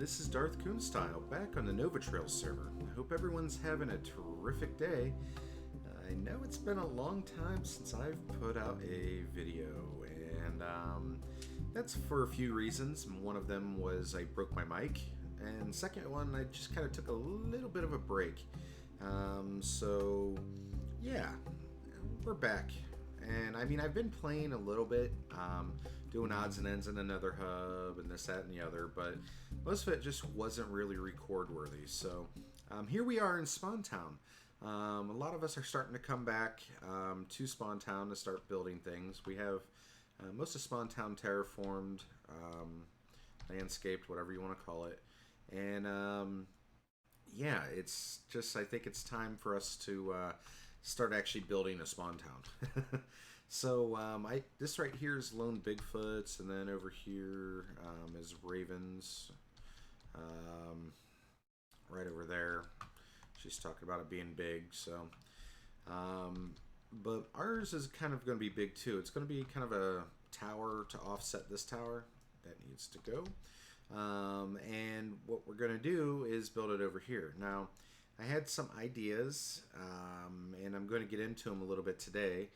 this is Darth Coonstyle back on the NovaTrails server. I hope everyone's having a terrific day. I know it's been a long time since I've put out a video, and that's for a few reasons. One of them was I broke my mic, and second one, I just kind of took a little bit of a break. So yeah, we're back. And I mean, I've been playing a little bit, doing odds and ends in another hub and this, that, and the other, but most of it just wasn't really record worthy. So here we are in Spawn Town. A lot of us are starting to come back to Spawn Town to start building things. We have most of Spawn Town terraformed, landscaped, whatever you want to call it. And yeah, it's just, I think it's time for us to start actually building a Spawn Town. So this right here is Lone Bigfoots, and then over here is Ravens. Right over there, she's talking about it being big. So, but ours is kind of going to be big too. It's going to be kind of a tower to offset this tower that needs to go. And what we're going to do is build it over here. Now, I had some ideas, and I'm going to get into them a little bit today.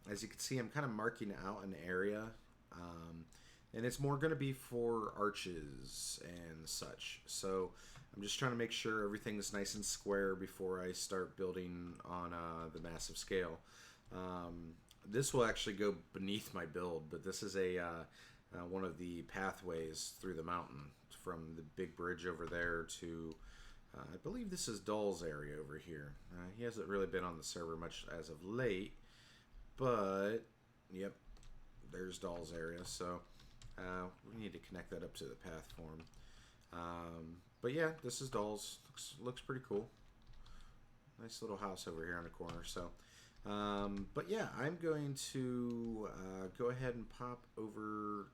As you can see, I'm kind of marking out an area, and it's more going to be for arches and such. So I'm just trying to make sure everything's nice and square before I start building on the massive scale. This will actually go beneath my build, but this is a one of the pathways through the mountain from the big bridge over there to I believe this is Dull's area over here. He hasn't really been on the server much as of late, but yep, there's Dull's area. So we need to connect that up to the path for him. But yeah, this is Dull's. Looks pretty cool. Nice little house over here on the corner. So, but yeah, I'm going to go ahead and pop over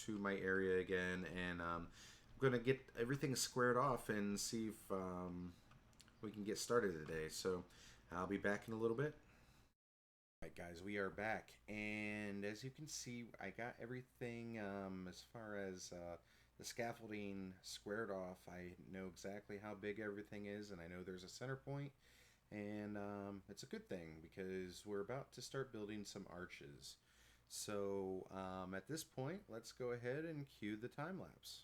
to my area again, and going to get everything squared off and see if we can get started today. So I'll be back in a little bit. Alright guys, we are back, and as you can see, I got everything as far as the scaffolding squared off. I know exactly how big everything is, and I know there's a center point, and it's a good thing because we're about to start building some arches. So at this point, let's go ahead and cue the time lapse.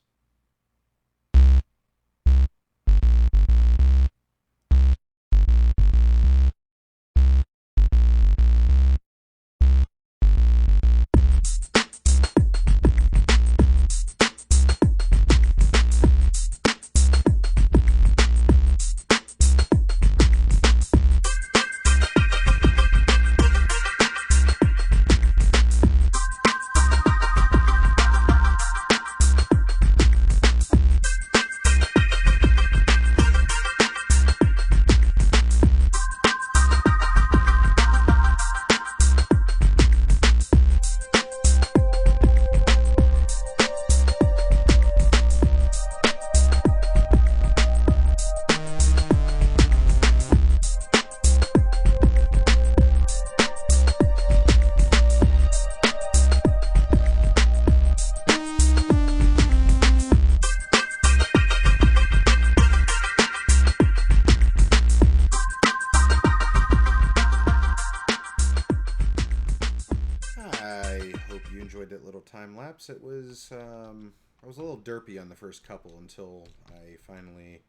That little time lapse. It was I was a little derpy on the first couple until I finally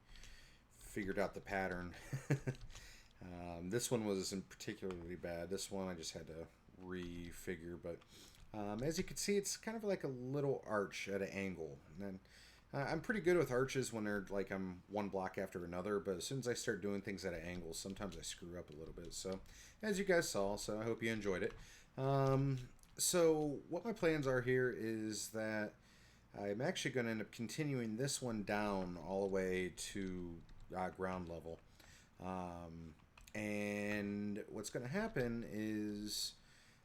figured out the pattern. This one wasn't particularly bad. This one I just had to refigure, but as you can see, it's kind of like a little arch at an angle. And then I'm pretty good with arches when they're like I'm one block after another, but as soon as I start doing things at an angle, sometimes I screw up a little bit. So as you guys saw, so I hope you enjoyed it. So what my plans are here is that I'm actually going to end up continuing this one down all the way to ground level. And what's going to happen is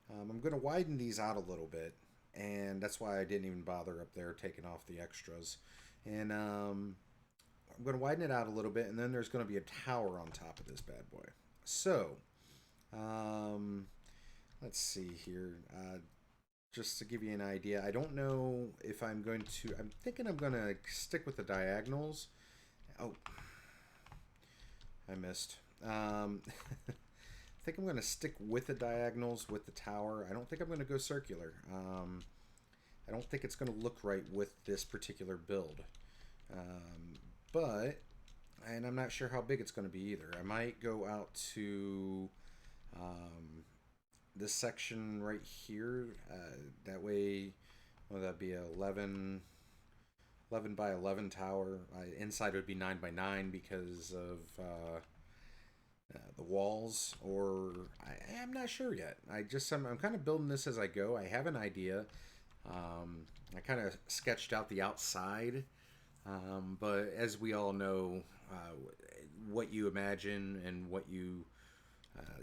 I'm going to widen these out a little bit. And that's why I didn't even bother up there taking off the extras. And I'm going to widen it out a little bit, and then there's going to be a tower on top of this bad boy. So let's see here. just to give you an idea, I don't know if I'm going to, I'm thinking I'm going to stick with the diagonals. Oh, I missed. I think I'm going to stick with the diagonals with the tower. I don't think I'm going to go circular. I don't think it's going to look right with this particular build. But, and I'm not sure how big it's going to be either. I might go out to this section right here. That way, well, that'd be 11 by 11 tower. Inside would be 9 by 9 because of the walls, or I'm not sure yet. I'm kind of building this as I go. I have an idea. I kind of sketched out the outside, but as we all know, what you imagine and what you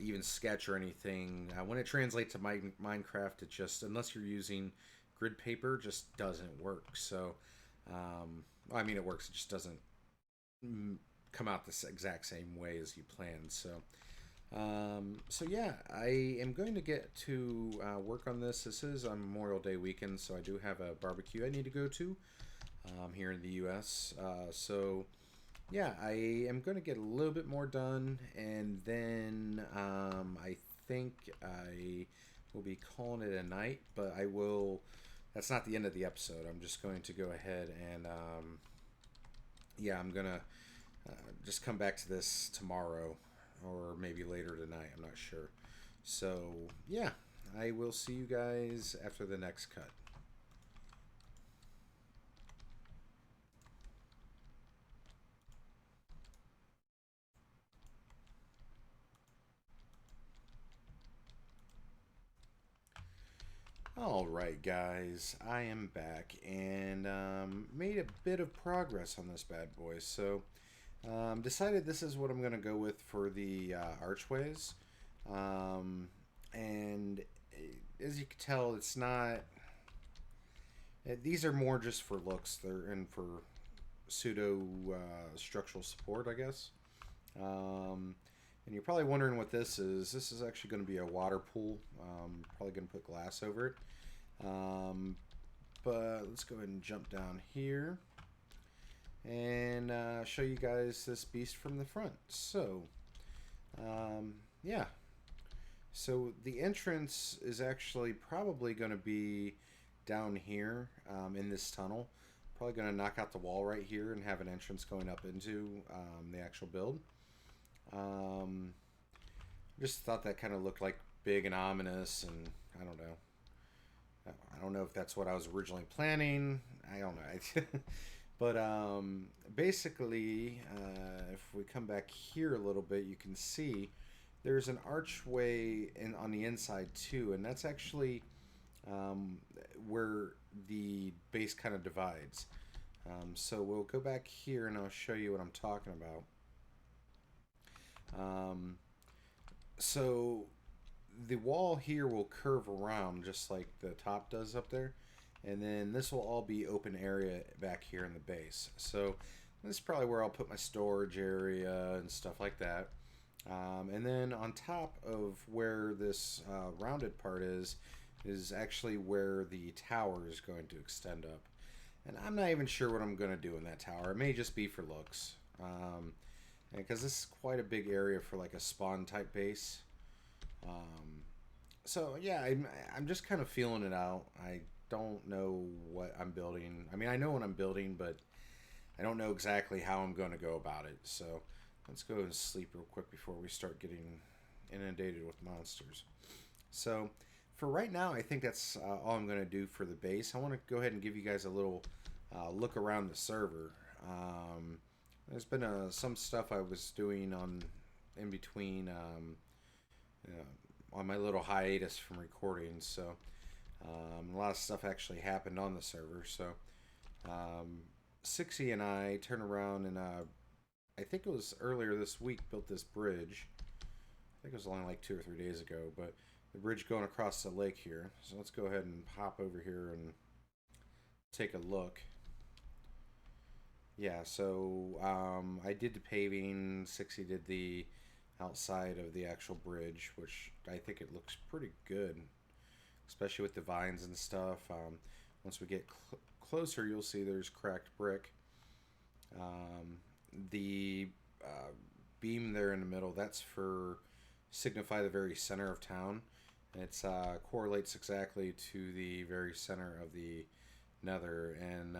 even sketch or anything, when it translates to Minecraft, it just, unless you're using grid paper, just doesn't work. So, I mean, it works, it just doesn't come out the exact same way as you planned. So, so yeah, I am going to get to work on this. This is on Memorial Day weekend, so I do have a barbecue I need to go to here in the U.S. So yeah, I am going to get a little bit more done, and then I think I will be calling it a night, but I will, that's not the end of the episode. I'm just going to go ahead and yeah, I'm going to just come back to this tomorrow or maybe later tonight. I'm not sure. So yeah, I will see you guys after the next cut. Alright guys, I am back and made a bit of progress on this bad boy. So decided this is what I'm going to go with for the archways. And as you can tell, it's not, these are more just for looks. They're in for pseudo structural support, I guess. And you're probably wondering what this is. This is actually going to be a water pool. Probably going to put glass over it. But let's go ahead and jump down here and show you guys this beast from the front. So, yeah. So the entrance is actually probably going to be down here in this tunnel. Probably going to knock out the wall right here and have an entrance going up into the actual build. Just thought that kind of looked like big and ominous, and I don't know. I don't know if that's what I was originally planning. I don't know. But basically, if we come back here a little bit, you can see there's an archway on the inside too, and that's actually where the base kind of divides. So we'll go back here and I'll show you what I'm talking about. So the wall here will curve around just like the top does up there, and then this will all be open area back here in the base. So this is probably where I'll put my storage area and stuff like that. And then on top of where this rounded part is actually where the tower is going to extend up. And I'm not even sure what I'm going to do in that tower. It may just be for looks. Because this is quite a big area for like a spawn type base. So yeah, I'm just kind of feeling it out. I don't know what I'm building. I mean, I know what I'm building, but I don't know exactly how I'm going to go about it. So let's go and sleep real quick before we start getting inundated with monsters. So for right now, I think that's all I'm going to do for the base. I want to go ahead and give you guys a little look around the server. There's been some stuff I was doing in between on my little hiatus from recording, so a lot of stuff actually happened on the server. So Sixy and I turned around and I think it was earlier this week built this bridge. I think it was only like 2 or 3 days ago, but the bridge going across the lake here. So let's go ahead and hop over here and take a look. Yeah, so I did the paving, Sixy did the outside of the actual bridge, which I think it looks pretty good. especially with the vines and stuff. Once we get closer, you'll see there's cracked brick. The beam there in the middle, that's for signify the very center of town. It's correlates exactly to the very center of the nether, and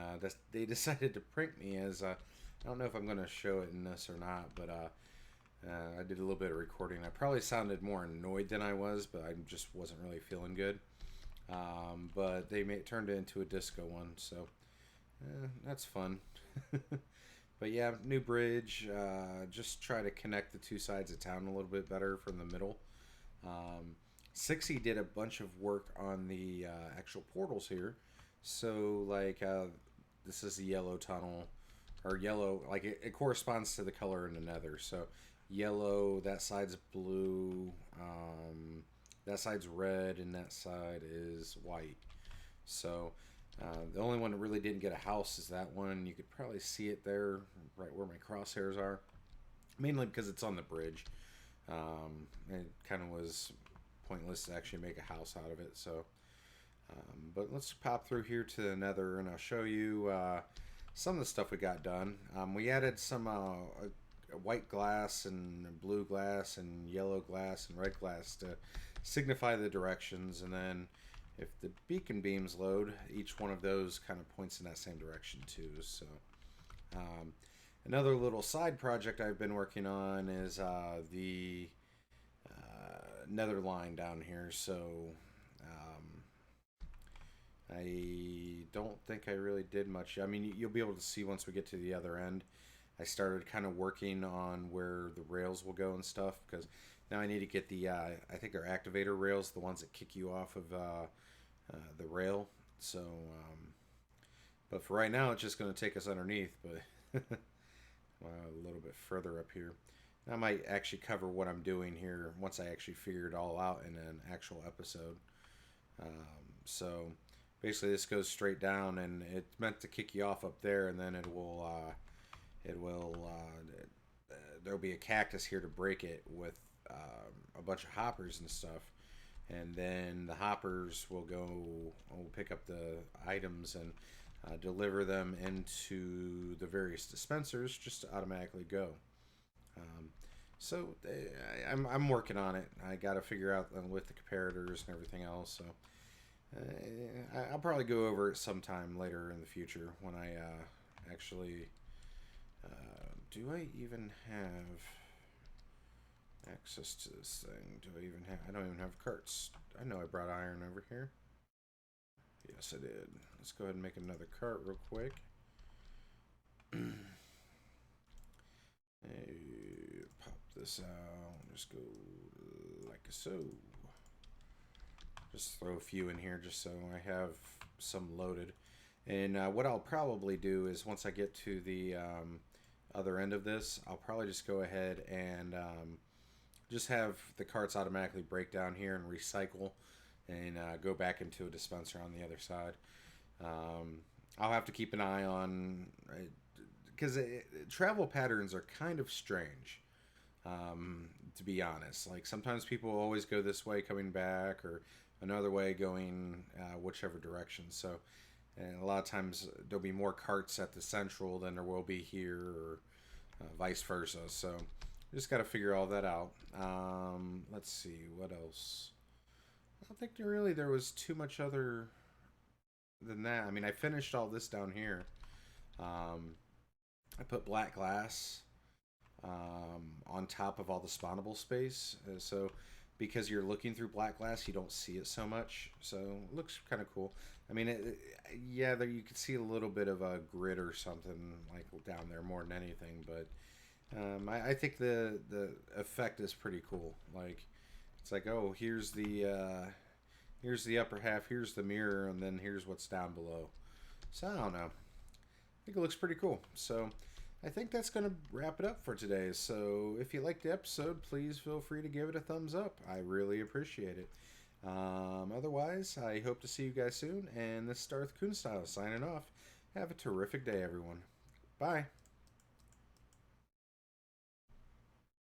they decided to prank me as I don't know if I'm going to show it in this or not, but I did a little bit of recording. I probably sounded more annoyed than I was, but I just wasn't really feeling good. But they turned it into a disco one, so that's fun. But yeah, new bridge. Just try to connect the two sides of town a little bit better from the middle. 60 did a bunch of work on the actual portals here. So like this is the yellow tunnel, or yellow, like it corresponds to the color in the nether. So yellow, that side's blue, that side's red, and that side is white. So the only one that really didn't get a house is that one. You could probably see it there, right where my crosshairs are. Mainly because it's on the bridge. It kind of was pointless to actually make a house out of it. So, but let's pop through here to the nether, and I'll show you some of the stuff we got done. We added some white glass and blue glass and yellow glass and red glass to signify the directions, and then if the beacon beams load, each one of those kind of points in that same direction too. So another little side project I've been working on is the nether line down here. So I don't think I really did much. I mean, you'll be able to see once we get to the other end. I started kind of working on where the rails will go and stuff, because now I need to get the I think they're activator rails, the ones that kick you off of the rail. So but for right now it's just going to take us underneath, but a little bit further up here. I might actually cover what I'm doing here once I actually figure it all out in an actual episode. So basically this goes straight down, and it's meant to kick you off up there, and then there'll be a cactus here to break it with a bunch of hoppers and stuff, and then the hoppers will pick up the items and deliver them into the various dispensers just to automatically go. So I'm working on it. I got to figure out with the comparators and everything else. So I'll probably go over it sometime later in the future when I actually. Do I even have access to this thing? I don't even have carts. I know I brought iron over here. Yes, I did. Let's go ahead and make another cart real quick. Hey, pop this out. Just go like so. Just throw a few in here just so I have some loaded. And what I'll probably do is once I get to the other end of this, I'll probably just go ahead and just have the carts automatically break down here and recycle, and go back into a dispenser on the other side. I'll have to keep an eye on, because travel patterns are kind of strange, to be honest. Like sometimes people always go this way coming back, or another way going whichever direction. So and a lot of times there'll be more carts at the central than there will be here, or vice versa. So just got to figure all that out. Let's see, what else? I don't think there was too much other than that. I mean, I finished all this down here. I put black glass on top of all the spawnable space. So because you're looking through black glass, you don't see it so much. So it looks kind of cool. I mean, yeah, there you could see a little bit of a grid or something like down there more than anything. But I think the effect is pretty cool. Like it's like, oh, here's the upper half, here's the mirror, and then here's what's down below. So I don't know. I think it looks pretty cool. So I think that's going to wrap it up for today. So if you liked the episode, please feel free to give it a thumbs up. I really appreciate it. Otherwise, I hope to see you guys soon. And this is Darth Coonstyle signing off. Have a terrific day, everyone. Bye.